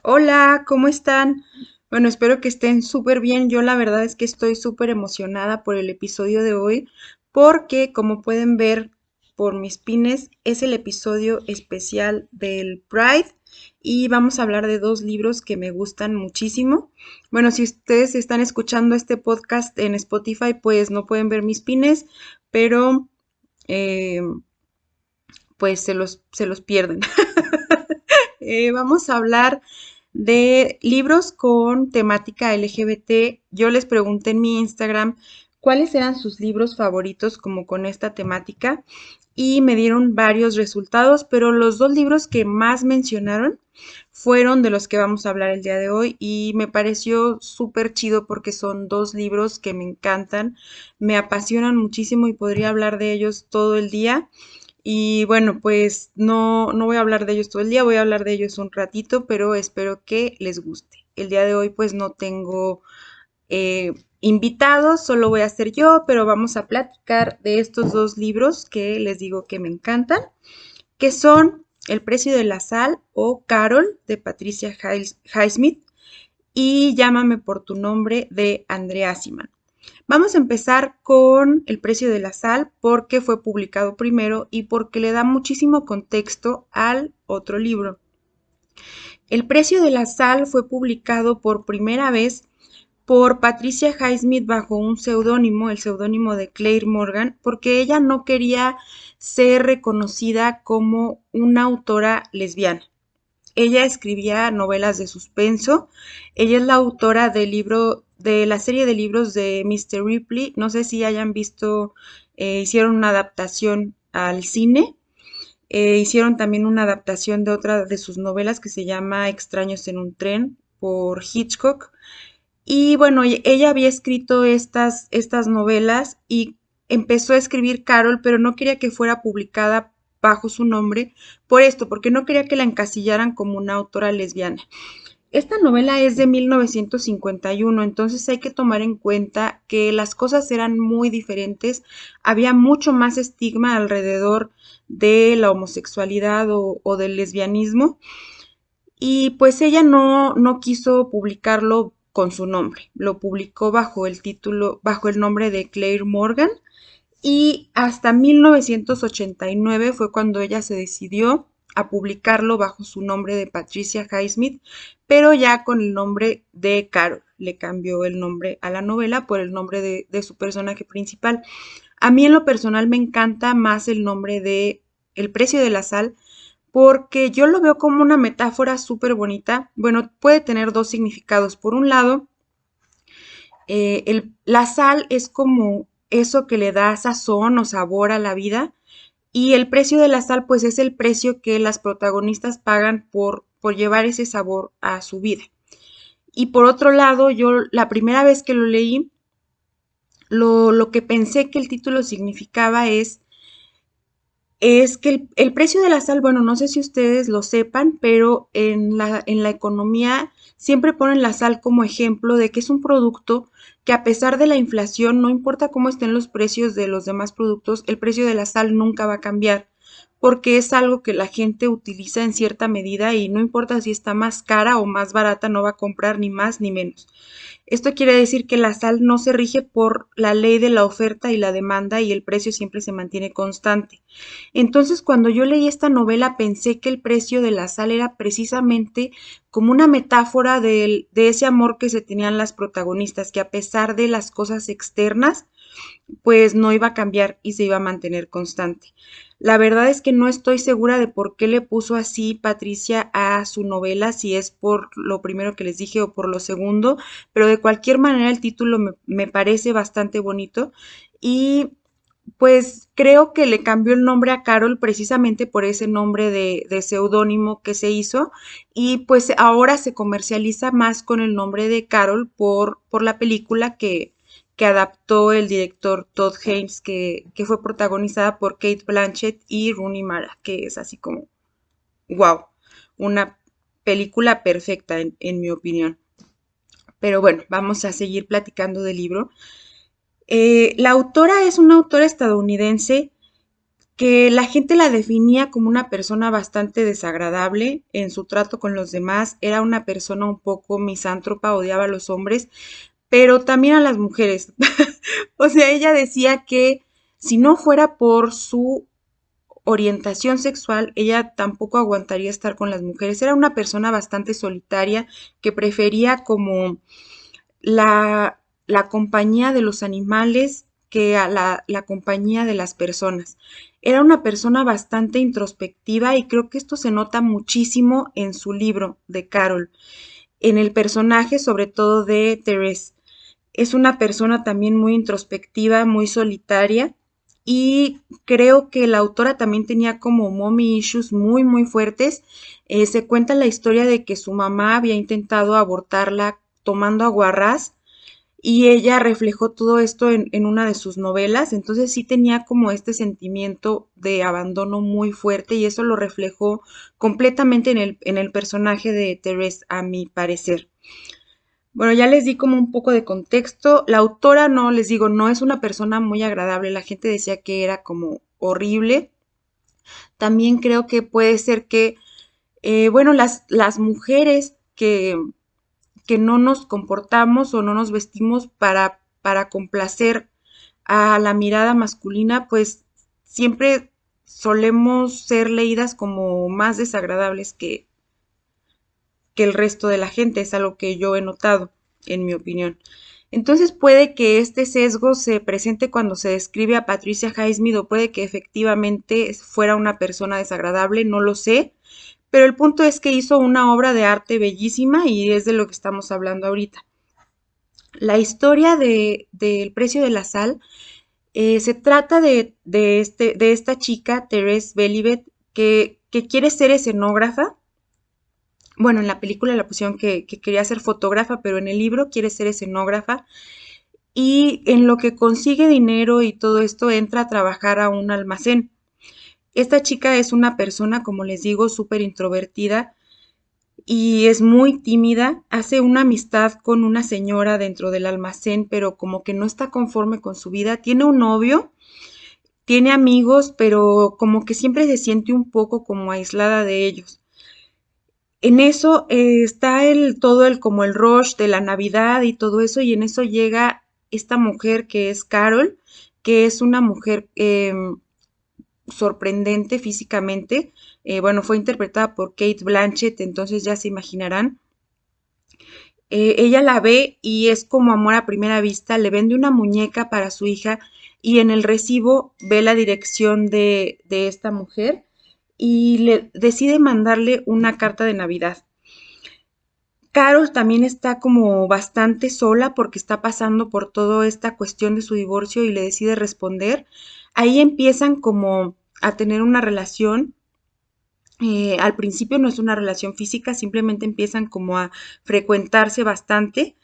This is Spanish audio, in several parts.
Hola, ¿cómo están? Bueno, espero que estén súper bien. Yo la verdad es que estoy súper emocionada por el episodio de hoy porque, como pueden ver por mis pines, es el episodio especial del Pride y vamos a hablar de dos libros que me gustan muchísimo. Bueno, si ustedes están escuchando este podcast en Spotify, pues no pueden ver mis pines, pero eh, pues se los pierden. Vamos a hablar de libros con temática LGBT. Yo les pregunté en mi Instagram cuáles eran sus libros favoritos como con esta temática y me dieron varios resultados, pero los dos libros que más mencionaron fueron de los que vamos a hablar el día de hoy y me pareció súper chido porque son dos libros que me encantan, me apasionan muchísimo y podría hablar de ellos todo el día. Y bueno, pues no voy a hablar de ellos todo el día, voy a hablar de ellos un ratito, pero espero que les guste. El día de hoy pues no tengo invitados, solo voy a ser yo, pero vamos a platicar de estos dos libros que les digo que me encantan, que son El precio de la sal o Carol de Patricia Highsmith y Llámame por tu nombre de Andrea Siman. Vamos a empezar con El precio de la sal porque fue publicado primero y porque le da muchísimo contexto al otro libro. El precio de la sal fue publicado por primera vez por Patricia Highsmith bajo un seudónimo, el seudónimo de Claire Morgan, porque ella no quería ser reconocida como una autora lesbiana. Ella escribía novelas de suspenso. Ella es la autora del libro, de la serie de libros de Mr. Ripley. No sé si hayan visto, hicieron una adaptación al cine. Hicieron también una adaptación de otra de sus novelas que se llama Extraños en un tren por Hitchcock. Y bueno, ella había escrito estas novelas y empezó a escribir Carol, pero no quería que fuera publicada bajo su nombre por esto, porque no quería que la encasillaran como una autora lesbiana. Esta novela es de 1951, entonces hay que tomar en cuenta que las cosas eran muy diferentes, había mucho más estigma alrededor de la homosexualidad o del lesbianismo, y pues ella no quiso publicarlo con su nombre, lo publicó bajo el título, bajo el nombre de Claire Morgan, y hasta 1989 fue cuando ella se decidió a publicarlo bajo su nombre de Patricia Highsmith, pero ya con el nombre de Carol. Le cambió el nombre a la novela por el nombre de su personaje principal. A mí en lo personal me encanta más el nombre de El precio de la sal, porque yo lo veo como una metáfora súper bonita. Bueno, puede tener dos significados. Por un lado, la sal es como eso que le da sazón o sabor a la vida y el precio de la sal pues es el precio que las protagonistas pagan por llevar ese sabor a su vida. Y por otro lado, yo la primera vez que lo leí, lo que pensé que el título significaba es que el precio de la sal, bueno, no sé si ustedes lo sepan, pero en la economía siempre ponen la sal como ejemplo de que es un producto que a pesar de la inflación, no importa cómo estén los precios de los demás productos, el precio de la sal nunca va a cambiar, porque es algo que la gente utiliza en cierta medida y no importa si está más cara o más barata, no va a comprar ni más ni menos. Esto quiere decir que la sal no se rige por la ley de la oferta y la demanda y el precio siempre se mantiene constante. Entonces, cuando yo leí esta novela, pensé que el precio de la sal era precisamente como una metáfora de ese amor que se tenían las protagonistas, que a pesar de las cosas externas, pues no iba a cambiar y se iba a mantener constante. La verdad es que no estoy segura de por qué le puso así Patricia a su novela, si es por lo primero que les dije o por lo segundo, pero de cualquier manera el título me parece bastante bonito y pues creo que le cambió el nombre a Carol precisamente por ese nombre de seudónimo que se hizo y pues ahora se comercializa más con el nombre de Carol por la película que adaptó el director Todd Haynes, que fue protagonizada por Kate Blanchett y Rooney Mara, que es así como, wow, una película perfecta en mi opinión. Pero bueno, vamos a seguir platicando del libro. La autora es una autora estadounidense que la gente la definía como una persona bastante desagradable en su trato con los demás, era una persona un poco misántropa, odiaba a los hombres, pero también a las mujeres. O sea, ella decía que si no fuera por su orientación sexual, ella tampoco aguantaría estar con las mujeres. Era una persona bastante solitaria que prefería como la compañía de los animales que a la compañía de las personas. Era una persona bastante introspectiva y creo que esto se nota muchísimo en su libro de Carol, en el personaje sobre todo de Therese. Es una persona también muy introspectiva, muy solitaria y creo que la autora también tenía como mommy issues muy muy fuertes. Se cuenta la historia de que su mamá había intentado abortarla tomando aguarrás y ella reflejó todo esto en una de sus novelas, entonces sí tenía como este sentimiento de abandono muy fuerte y eso lo reflejó completamente en el personaje de Therese, a mi parecer. Bueno, ya les di como un poco de contexto. La autora, no, les digo, no es una persona muy agradable. La gente decía que era como horrible. También creo que puede ser que, bueno, las mujeres que no nos comportamos o no nos vestimos para complacer a la mirada masculina, pues siempre solemos ser leídas como más desagradables que el resto de la gente, es algo que yo he notado, en mi opinión. Entonces puede que este sesgo se presente cuando se describe a Patricia Highsmith o puede que efectivamente fuera una persona desagradable, no lo sé, pero el punto es que hizo una obra de arte bellísima y es de lo que estamos hablando ahorita. La historia del precio de la sal se trata de esta chica, Therese Belivet, que quiere ser escenógrafa. Bueno, en la película la pusieron que quería ser fotógrafa, pero en el libro quiere ser escenógrafa. Y en lo que consigue dinero y todo esto entra a trabajar a un almacén. Esta chica es una persona, como les digo, súper introvertida y es muy tímida. Hace una amistad con una señora dentro del almacén, pero como que no está conforme con su vida. Tiene un novio, tiene amigos, pero como que siempre se siente un poco como aislada de ellos. En eso está todo el como el rush de la Navidad y todo eso, y en eso llega esta mujer que es Carol, que es una mujer sorprendente físicamente. Bueno, fue interpretada por Kate Blanchett, entonces ya se imaginarán. Ella la ve y es como amor a primera vista, le vende una muñeca para su hija y en el recibo ve la dirección de esta mujer y le decide mandarle una carta de Navidad. Carol también está como bastante sola porque está pasando por toda esta cuestión de su divorcio y le decide responder. Ahí empiezan como a tener una relación. Al principio no es una relación física, simplemente empiezan como a frecuentarse bastante.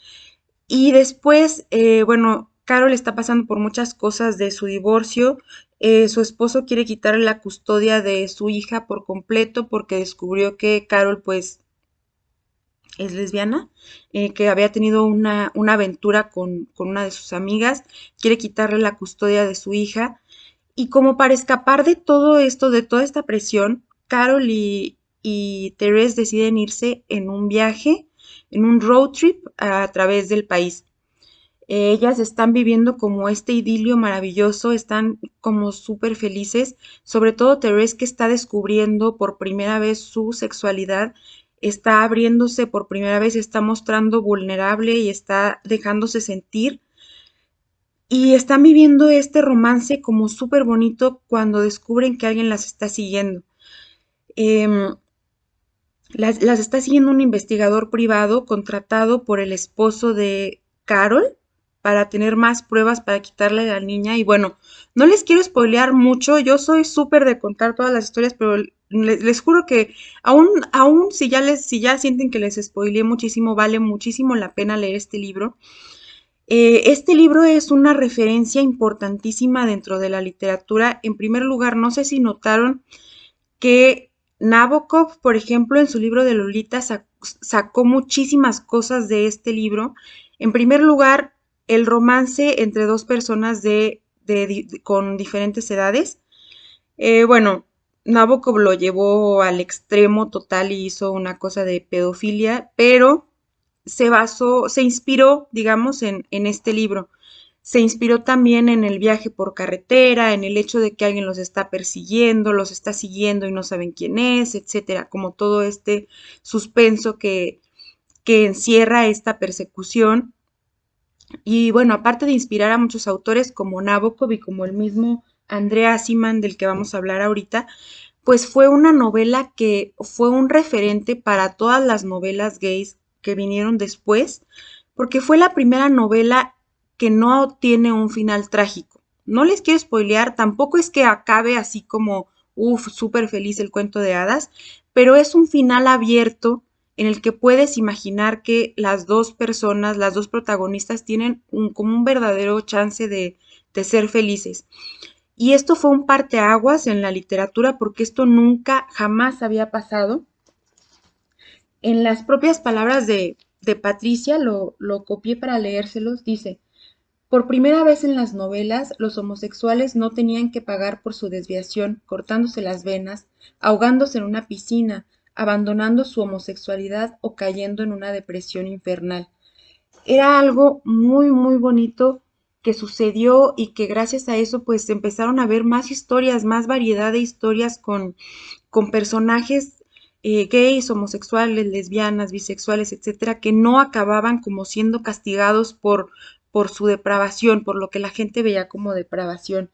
Y después, bueno, Carol está pasando por muchas cosas de su divorcio. Su esposo quiere quitarle la custodia de su hija por completo porque descubrió que Carol pues es lesbiana, que había tenido una aventura con una de sus amigas, quiere quitarle la custodia de su hija y como para escapar de todo esto, de toda esta presión, Carol y Therese deciden irse en un viaje, en un road trip a través del país. Ellas están viviendo como este idilio maravilloso, están como súper felices, sobre todo Therese que está descubriendo por primera vez su sexualidad, está abriéndose por primera vez, está mostrando vulnerable y está dejándose sentir y están viviendo este romance como súper bonito cuando descubren que alguien las está siguiendo. Em, las está siguiendo un investigador privado contratado por el esposo de Carol para tener más pruebas para quitarle a la niña. Y bueno, no les quiero spoilear mucho, yo soy súper de contar todas las historias, pero les juro que aún si ya sienten que les spoileé muchísimo, vale muchísimo la pena leer este libro. Este libro es una referencia importantísima dentro de la literatura. En primer lugar, no sé si notaron que Nabokov, por ejemplo, en su libro de Lolita sacó muchísimas cosas de este libro. En primer lugar, el romance entre dos personas con diferentes edades. Bueno, Nabokov lo llevó al extremo total y hizo una cosa de pedofilia, pero se inspiró, digamos, en este libro. Se inspiró también en el viaje por carretera, en el hecho de que alguien los está persiguiendo, los está siguiendo y no saben quién es, etcétera, como todo este suspenso que encierra esta persecución. Y bueno, aparte de inspirar a muchos autores como Nabokov y como el mismo Andrea Aciman del que vamos a hablar ahorita, pues fue una novela que fue un referente para todas las novelas gays que vinieron después, porque fue la primera novela que no tiene un final trágico. No les quiero spoilear, tampoco es que acabe así como, uff, súper feliz el cuento de hadas, pero es un final abierto en el que puedes imaginar que las dos personas, las dos protagonistas, tienen como un verdadero chance de ser felices. Y esto fue un parteaguas en la literatura porque esto nunca, jamás había pasado. En las propias palabras de Patricia, lo copié para leérselos, dice, por primera vez en las novelas, los homosexuales no tenían que pagar por su desviación, cortándose las venas, ahogándose en una piscina, abandonando su homosexualidad o cayendo en una depresión infernal. Era algo muy, muy bonito que sucedió y que gracias a eso pues empezaron a ver más historias, más variedad de historias con personajes gays, homosexuales, lesbianas, bisexuales, etcétera, que no acababan como siendo castigados por su depravación, por lo que la gente veía como depravación.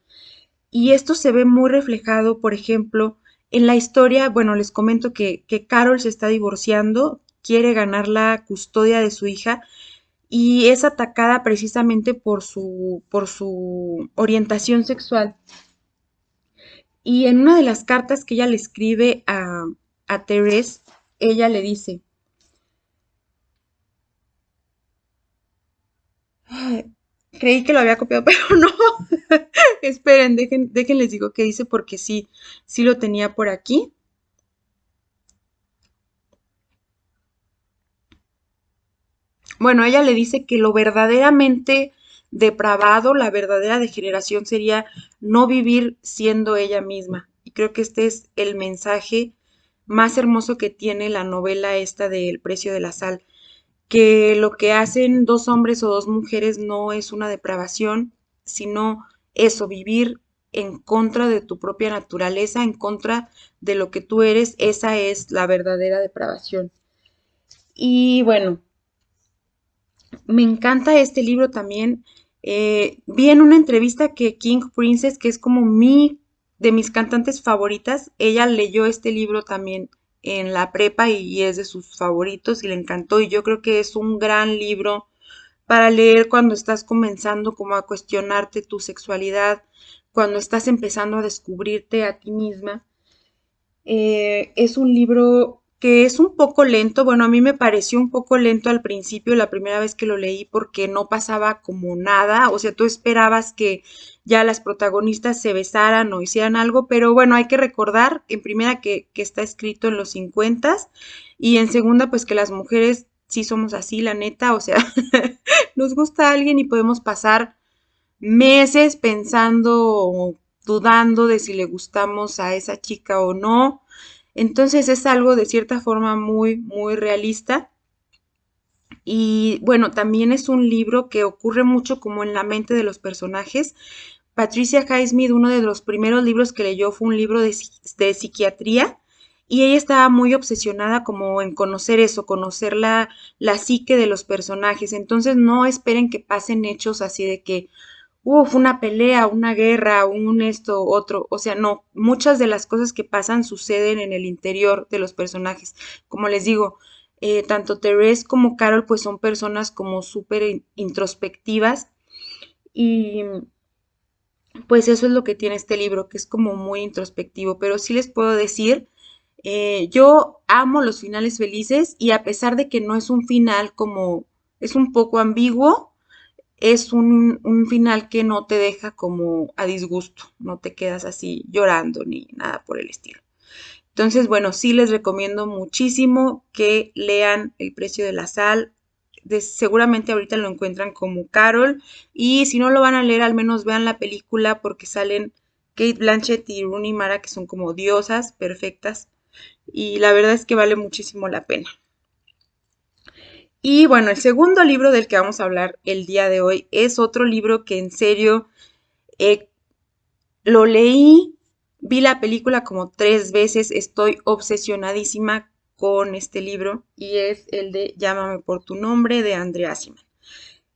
Y esto se ve muy reflejado, por ejemplo, en la historia, bueno, les comento que Carol se está divorciando, quiere ganar la custodia de su hija y es atacada precisamente por su orientación sexual. Y en una de las cartas que ella le escribe a Therese, ella le dice, "Ay, creí que lo había copiado, pero no, esperen, les digo qué dice porque sí, sí lo tenía por aquí. Bueno, ella le dice que lo verdaderamente depravado, la verdadera degeneración sería no vivir siendo ella misma. Y creo que este es el mensaje más hermoso que tiene la novela esta de El precio de la sal, que lo que hacen dos hombres o dos mujeres no es una depravación, sino eso, vivir en contra de tu propia naturaleza, en contra de lo que tú eres, esa es la verdadera depravación. Y bueno, me encanta este libro también. Vi en una entrevista que King Princess, que es como de mis cantantes favoritas, ella leyó este libro también en la prepa y es de sus favoritos y le encantó. Y yo creo que es un gran libro para leer cuando estás comenzando como a cuestionarte tu sexualidad, cuando estás empezando a descubrirte a ti misma. Es un libro que es un poco lento, bueno, a mí me pareció un poco lento al principio, la primera vez que lo leí, porque no pasaba como nada, o sea, tú esperabas que ya las protagonistas se besaran o hicieran algo, pero bueno, hay que recordar, en primera, que está escrito en los 50 y en segunda, pues que las mujeres sí somos así, la neta, o sea, nos gusta a alguien y podemos pasar meses pensando o dudando de si le gustamos a esa chica o no. Entonces es algo de cierta forma muy, muy realista. Y bueno, también es un libro que ocurre mucho como en la mente de los personajes. Patricia Highsmith, uno de los primeros libros que leyó fue un libro de psiquiatría y ella estaba muy obsesionada como en conocer eso, conocer la psique de los personajes. Entonces no esperen que pasen hechos así de que una pelea, una guerra, un esto, otro. O sea, no, muchas de las cosas que pasan suceden en el interior de los personajes. Como les digo, tanto Therese como Carol pues son personas como súper introspectivas y pues eso es lo que tiene este libro, que es como muy introspectivo, pero sí les puedo decir, yo amo los finales felices y a pesar de que no es un final como, es un poco ambiguo, es un final que no te deja como a disgusto, no te quedas así llorando ni nada por el estilo. Entonces, bueno, sí les recomiendo muchísimo que lean El precio de la sal. Seguramente ahorita lo encuentran como Carol y si no lo van a leer, al menos vean la película porque salen Kate Blanchett y Rooney Mara, que son como diosas perfectas, y la verdad es que vale muchísimo la pena. Y bueno, el segundo libro del que vamos a hablar el día de hoy es otro libro que en serio eh, lo leí, vi la película como 3 veces, estoy obsesionadísima con este libro y es el de Llámame por tu nombre de Andrea Aciman.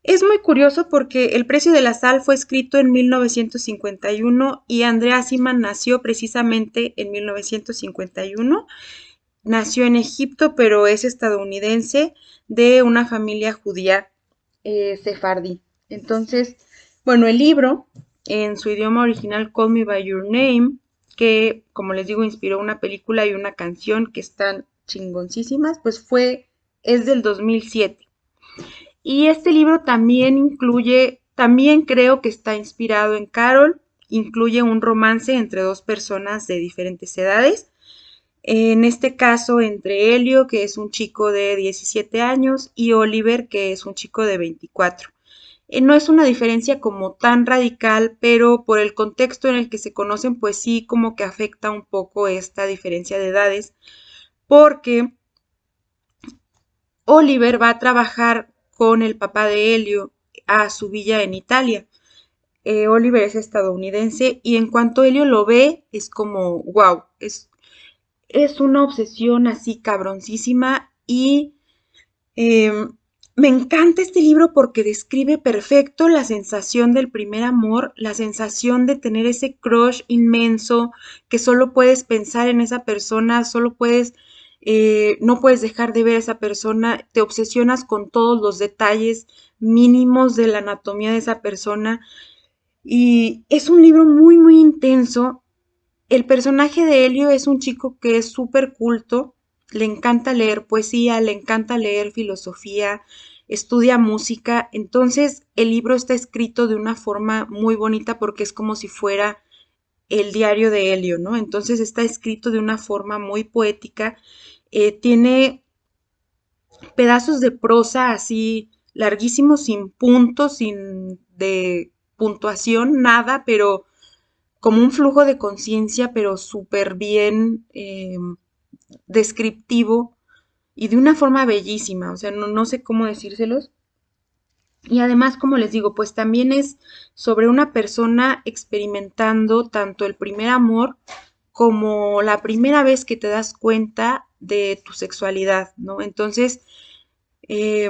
Es muy curioso porque El precio de la sal fue escrito en 1951 y Andrea Aciman nació precisamente en 1951. Nació en Egipto, pero es estadounidense de una familia judía sefardí. Entonces, bueno, el libro en su idioma original Call Me by Your Name, que como les digo inspiró una película y una canción que están chingoncísimas, pues es del 2007. Y este libro también incluye, también creo que está inspirado en Carol, incluye un romance entre dos personas de diferentes edades. En este caso, entre Helio, que es un chico de 17 años, y Oliver, que es un chico de 24. No es una diferencia como tan radical, pero por el contexto en el que se conocen, pues sí como que afecta un poco esta diferencia de edades, porque Oliver va a trabajar con el papá de Helio a su villa en Italia. Oliver es estadounidense y en cuanto Helio lo ve, es como, wow, es una obsesión así cabroncísima y eh, me encanta este libro porque describe perfecto la sensación del primer amor, la sensación de tener ese crush inmenso, que solo puedes pensar en esa persona, no puedes dejar de ver a esa persona, te obsesionas con todos los detalles mínimos de la anatomía de esa persona y es un libro muy, muy intenso. El personaje de Helio es un chico que es súper culto, le encanta leer poesía, le encanta leer filosofía, estudia música, entonces el libro está escrito de una forma muy bonita porque es como si fuera el diario de Helio, ¿no? Entonces está escrito de una forma muy poética, tiene pedazos de prosa así larguísimos, sin puntos, sin de puntuación, nada, pero como un flujo de conciencia, pero súper bien descriptivo y de una forma bellísima, o sea, no sé cómo decírselos. Y además, como les digo, pues también es sobre una persona experimentando tanto el primer amor como la primera vez que te das cuenta de tu sexualidad, ¿no? Entonces, eh,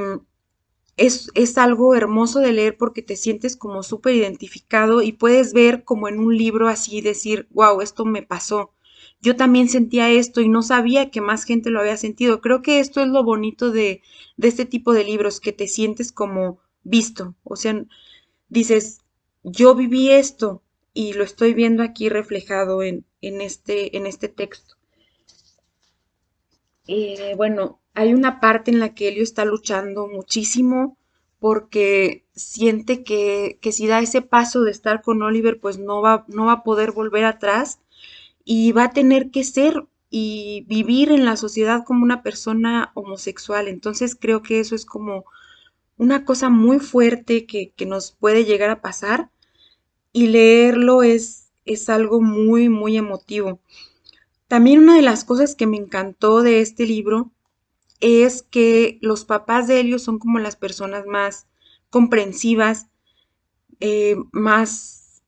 es algo hermoso de leer porque te sientes como súper identificado y puedes ver como en un libro así decir, wow, esto me pasó. Yo también sentía esto y no sabía que más gente lo había sentido. Creo que esto es lo bonito de este tipo de libros, que te sientes como visto. O sea, dices, yo viví esto y lo estoy viendo aquí reflejado en este texto. Bueno, hay una parte en la que Helio está luchando muchísimo porque siente que si da ese paso de estar con Oliver, pues no va a poder volver atrás y va a tener que ser y vivir en la sociedad como una persona homosexual. Entonces creo que eso es como una cosa muy fuerte que nos puede llegar a pasar y leerlo es algo muy, muy emotivo. También una de las cosas que me encantó de este libro es que los papás de Helio son como las personas más comprensivas, más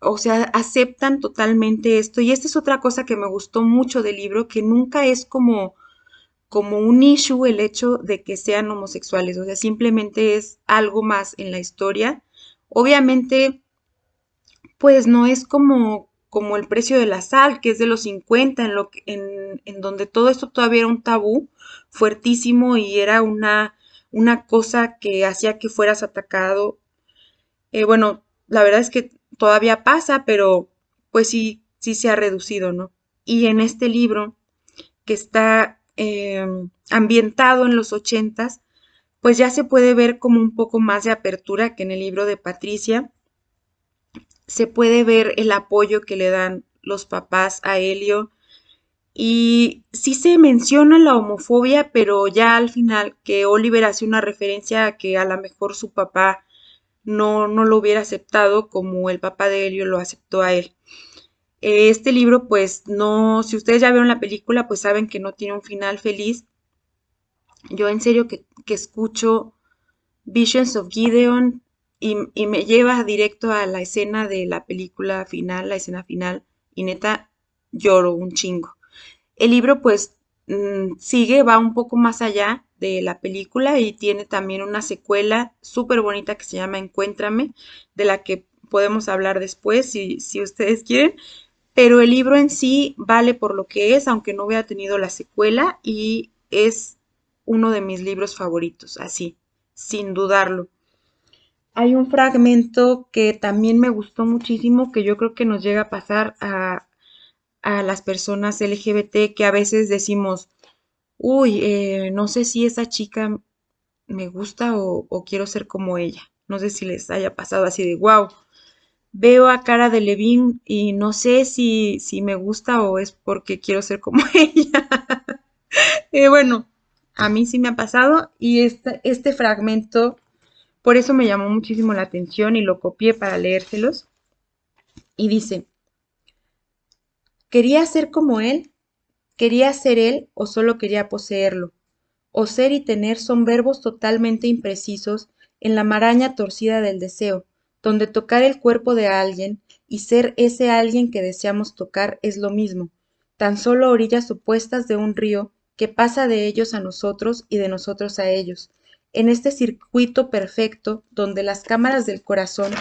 o sea, aceptan totalmente esto. Y esta es otra cosa que me gustó mucho del libro, que nunca es como un issue el hecho de que sean homosexuales, o sea, simplemente es algo más en la historia. Obviamente, pues no es como el precio de la sal, que es de los 50, en donde todo esto todavía era un tabú fuertísimo y era una cosa que hacía que fueras atacado. Bueno, la verdad es que todavía pasa, pero pues sí, sí se ha reducido, ¿no? Y en este libro, que está ambientado en los 80, pues ya se puede ver como un poco más de apertura que en el libro de Patricia. Se puede ver el apoyo que le dan los papás a Helio y sí se menciona la homofobia, pero ya al final que Oliver hace una referencia a que a lo mejor su papá no lo hubiera aceptado como el papá de Helio lo aceptó a él. Este libro, pues no, si ustedes ya vieron la película, pues saben que no tiene un final feliz. Yo en serio que escucho Visions of Gideon y me lleva directo a la escena de la película final, la escena final, y neta lloro un chingo. El libro pues sigue, va un poco más allá de la película y tiene también una secuela súper bonita que se llama Encuéntrame, de la que podemos hablar después si ustedes quieren, pero el libro en sí vale por lo que es, aunque no hubiera tenido la secuela, y es uno de mis libros favoritos, así, sin dudarlo. Hay un fragmento que también me gustó muchísimo, que yo creo que nos llega a pasar a las personas LGBT, que a veces decimos, uy, no sé si esa chica me gusta o quiero ser como ella. No sé si les haya pasado así de, wow, veo a Cara de Levine y no sé si me gusta o es porque quiero ser como ella. Bueno, a mí sí me ha pasado y este fragmento, por eso me llamó muchísimo la atención y lo copié para leérselos. Y dice, ¿quería ser como él? ¿Quería ser él o solo quería poseerlo? O ser y tener son verbos totalmente imprecisos en la maraña torcida del deseo, donde tocar el cuerpo de alguien y ser ese alguien que deseamos tocar es lo mismo, tan solo orillas opuestas de un río que pasa de ellos a nosotros y de nosotros a ellos, en este circuito perfecto donde las cámaras del corazón,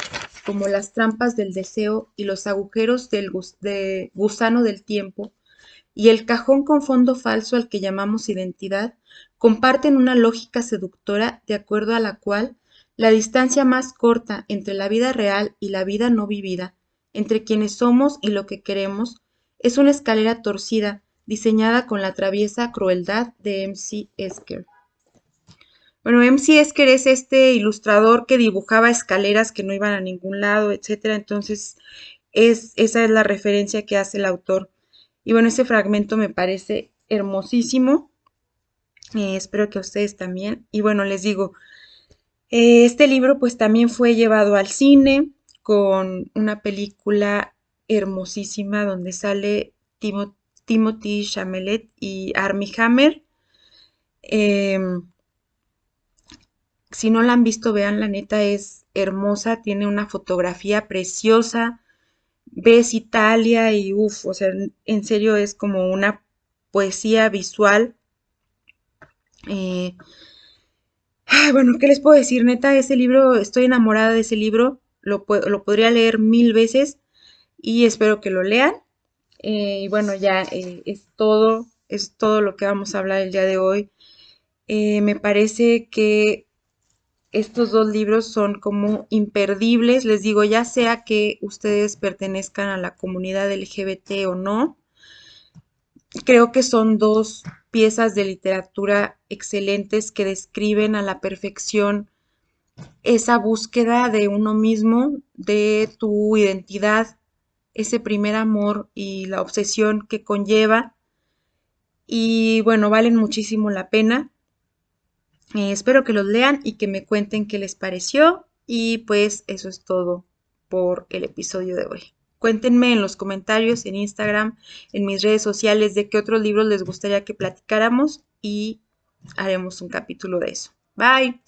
como las trampas del deseo y los agujeros de gusano del tiempo, y el cajón con fondo falso al que llamamos identidad, comparten una lógica seductora de acuerdo a la cual la distancia más corta entre la vida real y la vida no vivida, entre quienes somos y lo que queremos, es una escalera torcida diseñada con la traviesa crueldad de M.C. Escher. Bueno, M.C. Escher es este ilustrador que dibujaba escaleras que no iban a ningún lado, etcétera. Entonces, esa es la referencia que hace el autor. Y bueno, ese fragmento me parece hermosísimo. Espero que a ustedes también. Y bueno, les digo, este libro pues también fue llevado al cine con una película hermosísima donde sale Timothy Chalamet y Armie Hammer. Em, si no la han visto, vean, la neta es hermosa, tiene una fotografía preciosa, ves Italia y uff, o sea, en serio es como una poesía visual. Eh, bueno, ¿qué les puedo decir? Neta, ese libro, estoy enamorada de ese libro, lo podría leer 1000 veces y espero que lo lean. Y bueno, ya es todo lo que vamos a hablar el día de hoy. Me parece que estos dos libros son como imperdibles, les digo, ya sea que ustedes pertenezcan a la comunidad LGBT o no, creo que son dos piezas de literatura excelentes que describen a la perfección esa búsqueda de uno mismo, de tu identidad, ese primer amor y la obsesión que conlleva. Y bueno, valen muchísimo la pena. Espero que los lean y que me cuenten qué les pareció. Y pues eso es todo por el episodio de hoy. Cuéntenme en los comentarios, en Instagram, en mis redes sociales, de qué otros libros les gustaría que platicáramos y haremos un capítulo de eso. Bye.